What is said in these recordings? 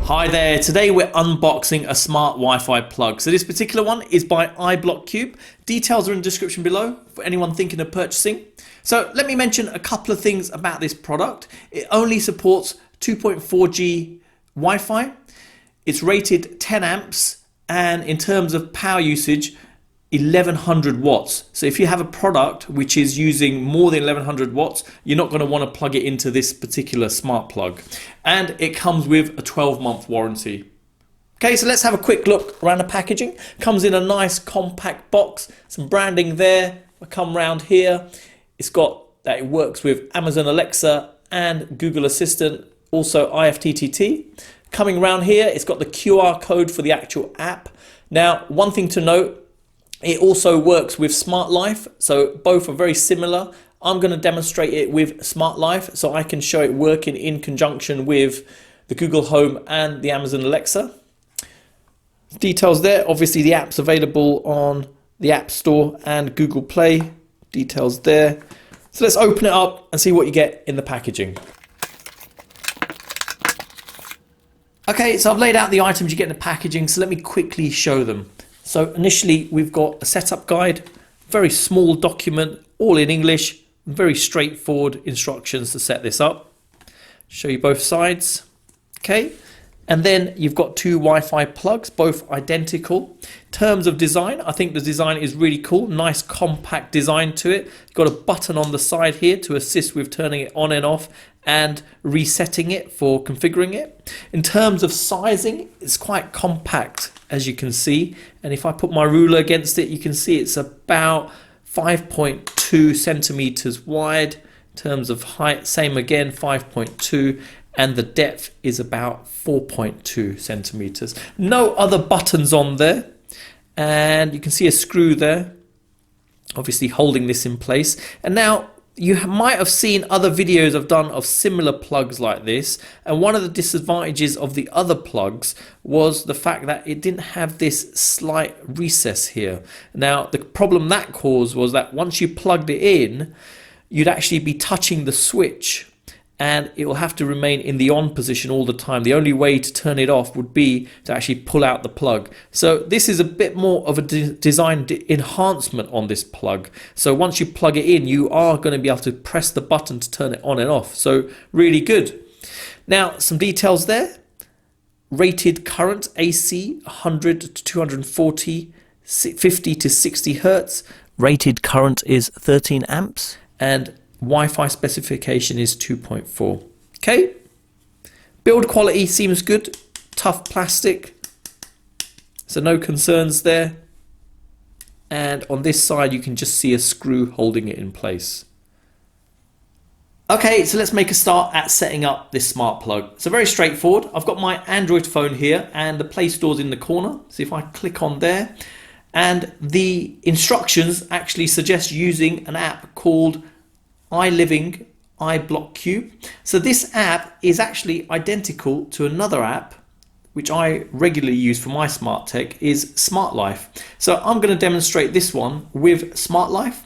Hi there, today we're unboxing a smart Wi-Fi plug. So this particular one is by iBlockCube. Details are in the description below for anyone thinking of purchasing. So let me mention a couple of things about this product. It only supports 2.4G Wi-Fi. It's rated 10 amps and in terms of power usage, 1100 watts. So if you have a product which is using more than 1100 watts, you're not going to want to plug it into this particular smart plug. And it comes with a 12-month warranty. Okay, so let's have a quick look around the packaging. Comes in a nice compact box, some branding there. I come round here. It's got that it works with Amazon Alexa and Google Assistant, also IFTTT. Coming around here, it's got the QR code for the actual app. Now, one thing to note, it also works with Smart Life, so both are very similar. I'm going to demonstrate it with Smart Life so I can show it working in conjunction with the Google Home and the Amazon Alexa. Details there, obviously the app's available on the App Store and Google Play. Details there. So let's open it up and see what you get in the packaging. Okay, so I've laid out the items you get in the packaging, so let me quickly show them. So initially we've got a setup guide, very small document, all in English, very straightforward instructions to set this up. Show you both sides. Okay, and then you've got two Wi-Fi plugs, both identical. In terms of design, I think the design is really cool, nice compact design to it. You've got a button on the side here to assist with turning it on and off and resetting it for configuring it. In terms of sizing, it's quite compact, as you can see, and if I put my ruler against it, you can see it's about 5.2 centimeters wide. In terms of height, same again, 5.2, and the depth is about 4.2 centimeters. No other buttons on there, and you can see a screw there, obviously holding this in place. And now you might have seen other videos I've done of similar plugs like this, and one of the disadvantages of the other plugs was the fact that it didn't have this slight recess here. Now the problem that caused was that once you plugged it in, you'd actually be touching the switch and it will have to remain in the on position all the time. The only way to turn it off would be to actually pull out the plug. So this is a bit more of a design enhancement on this plug. So once you plug it in, you are going to be able to press the button to turn it on and off. So really good. Now some details there. Rated current AC 100 to 240, 50 to 60 hertz. Rated current is 13 amps and Wi-Fi specification is 2.4. Okay, build quality seems good, tough plastic, so no concerns there. And on this side you can just see a screw holding it in place. Okay, so let's make a start at setting up this smart plug. So very straightforward. I've got my Android phone here and the Play Store's in the corner. So if I click on there, and the instructions actually suggest using an app called iBlockCube. So this app is actually identical to another app which I regularly use for my smart tech, is Smart Life. So I'm going to demonstrate this one with Smart Life.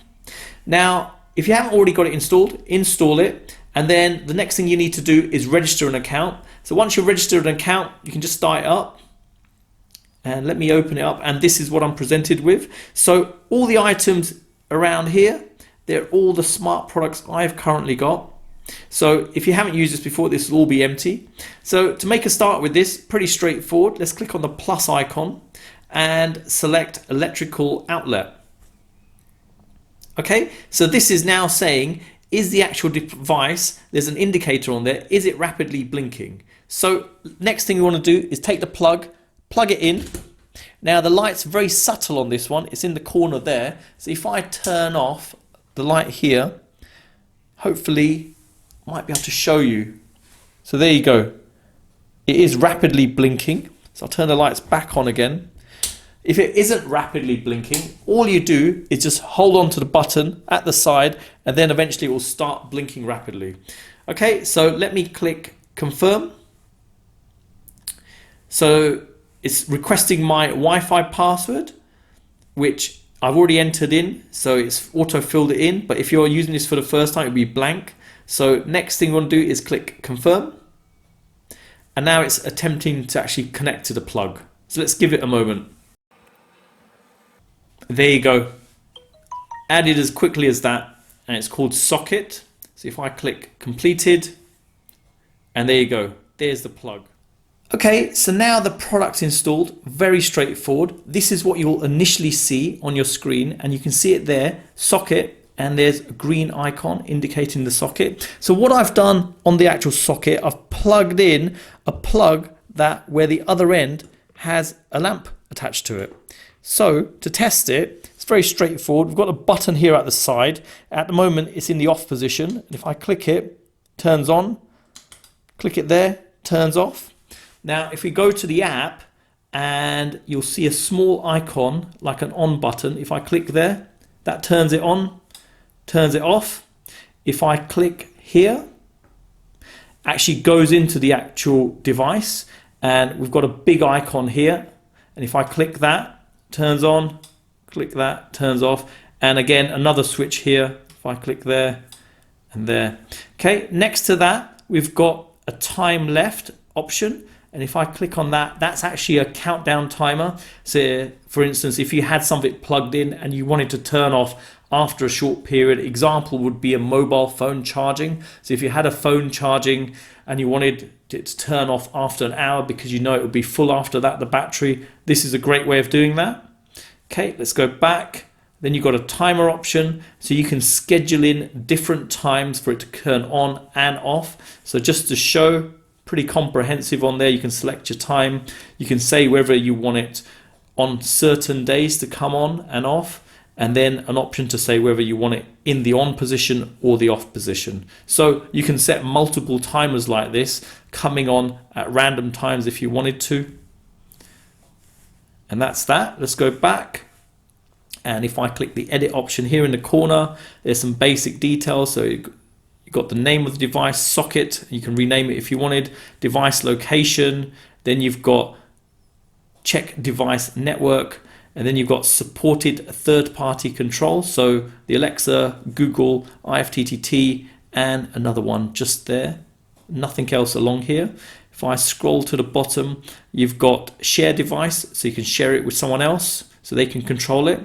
Now if you haven't already got it installed, install it, and then the next thing you need to do is register an account. So once you've registered an account, you can just start it up. And let me open it up, and this is what I'm presented with. So all the items around here, they're all the smart products I've currently got. So if you haven't used this before, this will all be empty. So to make a start with this, pretty straightforward. Let's click on the plus icon and select electrical outlet. Okay, so this is now saying, is the actual device, there's an indicator on there, is it rapidly blinking? So next thing we want to do is take the plug it in. Now the light's very subtle on this one, it's in the corner there. So if I turn off the light here, hopefully I might be able to show you. So there you go, it is rapidly blinking. So I'll turn the lights back on again. If it isn't rapidly blinking, all you do is just hold on to the button at the side and then eventually it will start blinking rapidly. Okay, so let me click confirm. So it's requesting my Wi-Fi password, which I've already entered in, so it's auto-filled it in, but if you're using this for the first time, it'll be blank. So next thing you want to do is click confirm. and now it's attempting to actually connect to the plug. So let's give it a moment. There you go. Added as quickly as that, and it's called socket. So if I click completed, and there you go, there's the plug. Okay, so now the product's installed, very straightforward. This is what you'll initially see on your screen, and you can see it there, socket, and there's a green icon indicating the socket. So what I've done on the actual socket, I've plugged in a plug that where the other end has a lamp attached to it. So to test it, it's very straightforward. We've got a button here at the side. At the moment, it's in the off position. And if I click it, turns on. Click it there, turns off. Now, if we go to the app, and you'll see a small icon like an on button. If I click there, that turns it on, turns it off. If I click here, actually goes into the actual device, and we've got a big icon here. And if I click that, turns on, click that, turns off. And again, another switch here. If I click there and there. Okay, next to that, we've got a time left option. And if I click on that, that's actually a countdown timer. So for instance, if you had something plugged in and you wanted to turn off after a short period, example would be a mobile phone charging. So if you had a phone charging and you wanted it to turn off after an hour because you know it would be full after that, the battery, this is a great way of doing that. Okay, let's go back. Then you've got a timer option, so you can schedule in different times for it to turn on and off. So just to show, pretty comprehensive on there. You can select your time. You can say whether you want it on certain days to come on and off, and then an option to say whether you want it in the on position or the off position. So you can set multiple timers like this coming on at random times if you wanted to. And that's that. Let's go back. And if I click the edit option here in the corner, there's some basic details. So you've got the name of the device, socket, you can rename it if you wanted, device location, then you've got check device network, and then you've got supported third-party control. So the Alexa, Google, IFTTT, and another one just there. Nothing else along here. If I scroll to the bottom, you've got share device, so you can share it with someone else so they can control it.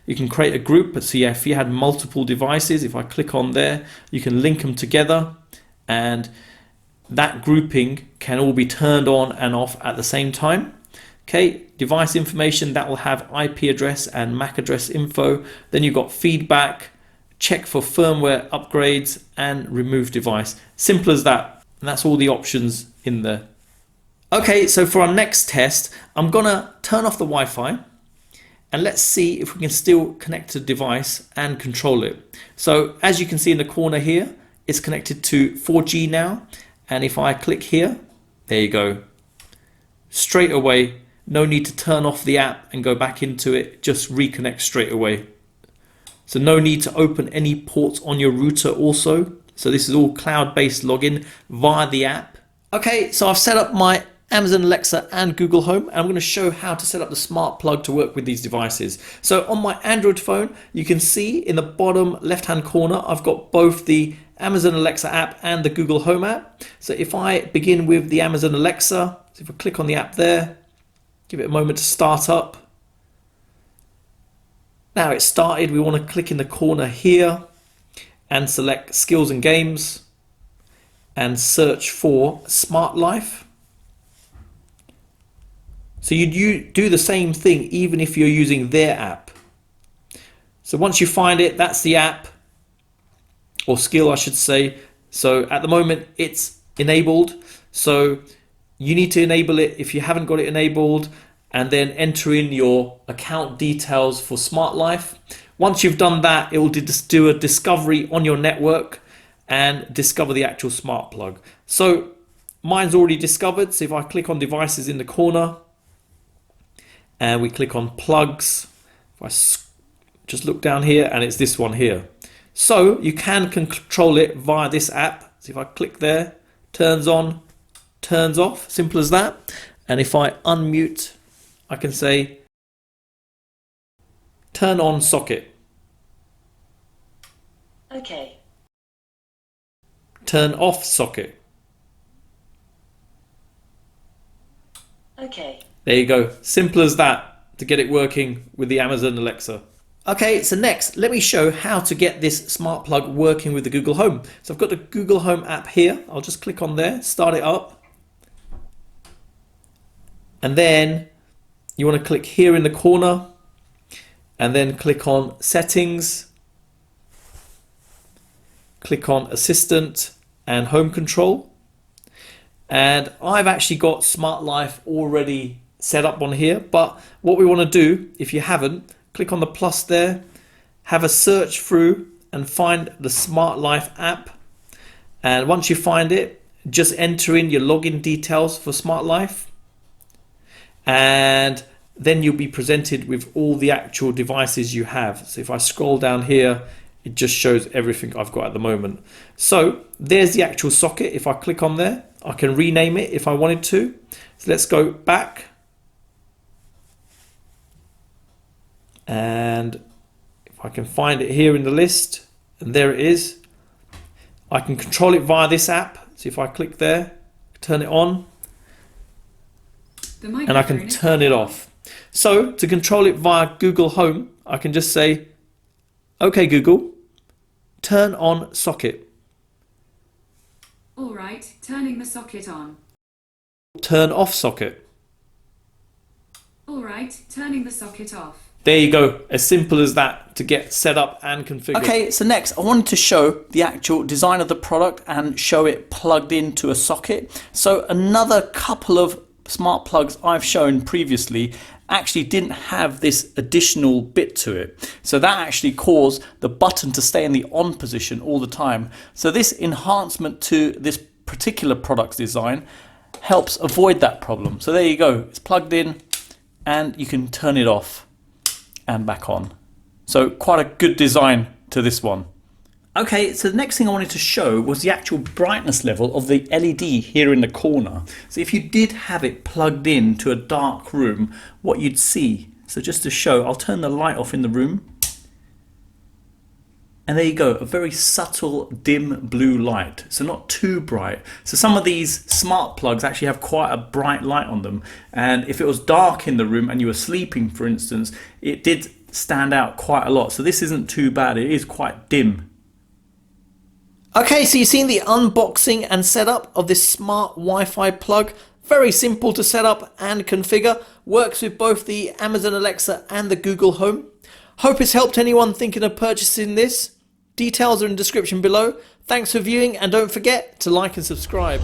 You can create a group. So yeah, if you had multiple devices, if I click on there, you can link them together, and that grouping can all be turned on and off at the same time. Okay, device information, that will have IP address and MAC address info. Then you've got feedback, check for firmware upgrades, and remove device. Simple as that. And that's all the options in there. Okay, so for our next test, I'm gonna turn off the Wi-Fi, and let's see if we can still connect to the device and control it. So as you can see in the corner here, it's connected to 4G now. And if I click here, there you go. Straight away, no need to turn off the app and go back into it, just reconnect straight away. So no need to open any ports on your router also. So this is all cloud-based login via the app. Okay, so I've set up my Amazon Alexa and Google Home, and I'm going to show how to set up the smart plug to work with these devices. So on my Android phone, you can see in the bottom left-hand corner, I've got both the Amazon Alexa app and the Google Home app. So if I begin with the Amazon Alexa, so if I click on the app there, give it a moment to start up. Now it's started, we want to click in the corner here and select skills and games and search for Smart Life. So you do the same thing even if you're using their app. So once you find it, that's the app, or skill I should say. So at the moment it's enabled. So you need to enable it if you haven't got it enabled, and then enter in your account details for Smart Life. Once you've done that, it will do a discovery on your network and discover the actual smart plug. So mine's already discovered. So if I click on devices in the corner and we click on plugs, if I just look down here, and it's this one here. So you can control it via this app. So if I click there, turns on, turns off, simple as that. And if I unmute, I can say turn on socket. Okay. Turn off socket. OK. There you go. Simple as that to get it working with the Amazon Alexa. Okay, so next, let me show how to get this smart plug working with the Google Home. So I've got the Google Home app here. I'll just click on there, start it up. And then you want to click here in the corner and then click on Settings. Click on Assistant and Home Control. And I've actually got Smart Life already set up on here. But what we want to do, if you haven't, click on the plus there, have a search through and find the Smart Life app. And once you find it, just enter in your login details for Smart Life. And then you'll be presented with all the actual devices you have. So if I scroll down here, it just shows everything I've got at the moment. So there's the actual socket. If I click on there, I can rename it if I wanted to. So let's go back. And if I can find it here in the list, and there it is, I can control it via this app. So if I click there, turn it on, and I can turn it off. So to control it via Google Home, I can just say, OK Google, turn on socket. All right, turning the socket on. Turn off socket. All right, turning the socket off. There you go, as simple as that to get set up and configured. Okay, so next I wanted to show the actual design of the product and show it plugged into a socket. So another couple of smart plugs I've shown previously actually didn't have this additional bit to it. So that actually caused the button to stay in the on position all the time. So this enhancement to this particular product's design helps avoid that problem. So there you go, it's plugged in and you can turn it off and back on. So quite a good design to this one. Okay, so the next thing I wanted to show was the actual brightness level of the LED here in the corner. So if you did have it plugged in to a dark room, what you'd see. So just to show, I'll turn the light off in the room. And there you go, a very subtle dim blue light. So not too bright. So some of these smart plugs actually have quite a bright light on them. And if it was dark in the room and you were sleeping, for instance, it did stand out quite a lot. So this isn't too bad, it is quite dim. Okay, so you've seen the unboxing and setup of this smart Wi-Fi plug. Very simple to set up and configure. Works with both the Amazon Alexa and the Google Home. Hope it's helped anyone thinking of purchasing this. Details are in the description below. Thanks for viewing and don't forget to like and subscribe.